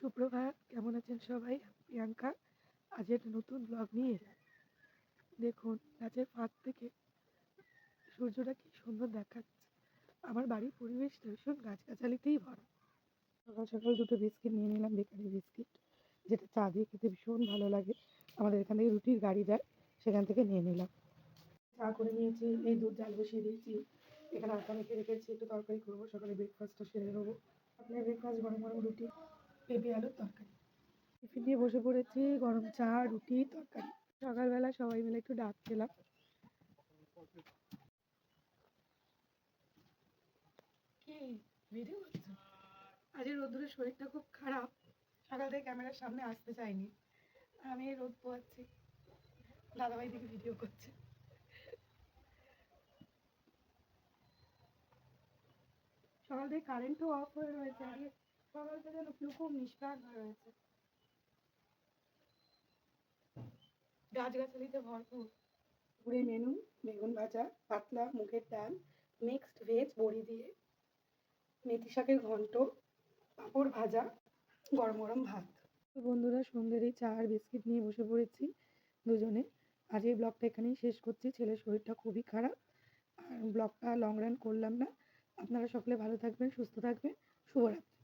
সুপ্রভাত, কেমন আছেন সবাই? প্রিয়াঙ্কা আজ একটা নতুন ব্লগ নিয়ে এলাম। দেখুন গাছের ফাঁক থেকে সূর্যটা কি সুন্দর দেখাচ্ছে। আমার বাড়ির পরিবেশটা ভীষণ গাছগাছালিতেই ভরা। সকাল সকাল দুটো বিস্কিট নিয়ে নিলাম, বেকারি বিস্কিট, যেটা চা দিয়ে খেতে ভীষণ ভালো লাগে। আমাদের এখান থেকে রুটির গাড়ি যায়, সেখান থেকে নিয়ে নিলাম। চা করে নিয়েছি, এই দুধ জাল বসিয়ে দিয়েছি, এখানে আটা মেখে রেখেছি, একটু তরকারি করবো, সকালে ব্রেকফাস্টটা সেরে নেবো। আপনার ব্রেকফাস্ট গরম গরম রুটি, পেঁপে আলুর তরকারি। টিফিন নিয়ে বসে পড়েছি, গরম চা, রুটি, তরকারি। সকালবেলা সবাই মিলে একটু ডাব খেলাম। কি ভিডিও করছো? আজ রোদ্দুরের শরীরটা খুব খারাপ, সকাল থেকে ক্যামেরার সামনে আসতে চাইনি। আমি এই রোদ পোয়াচ্ছি, দাদাভাই থেকে ভিডিও করছে। সকাল থেকে কারেন্টও অফ হয়ে রয়েছে, আজকে সকালটা যেন খুব নিষ্প্রাণ হয়ে রয়েছে, গাছগাছালিতে ভরপুর। দুপুরে মেনু বেগুন ভাজা, পাতলা মুগের ডাল, মিক্সড ভেজ বড়ি দিয়ে, মেথি শাকের ঘন্ট, পাঁপড় ভাজা, গরম গরম ভাত। বন্ধুরা, সন্ধ্যের এই চা আর বিস্কিট নিয়ে বসে পড়েছি দুজনে। আজ এই ব্লগটা এখানেই শেষ করছি। ছেলের শরীরটা খুবই খারাপ, আর ব্লগটা লং রান করলাম না। আপনারা সকলে ভালো থাকবেন, সুস্থ থাকবেন। শুভরাত্রি।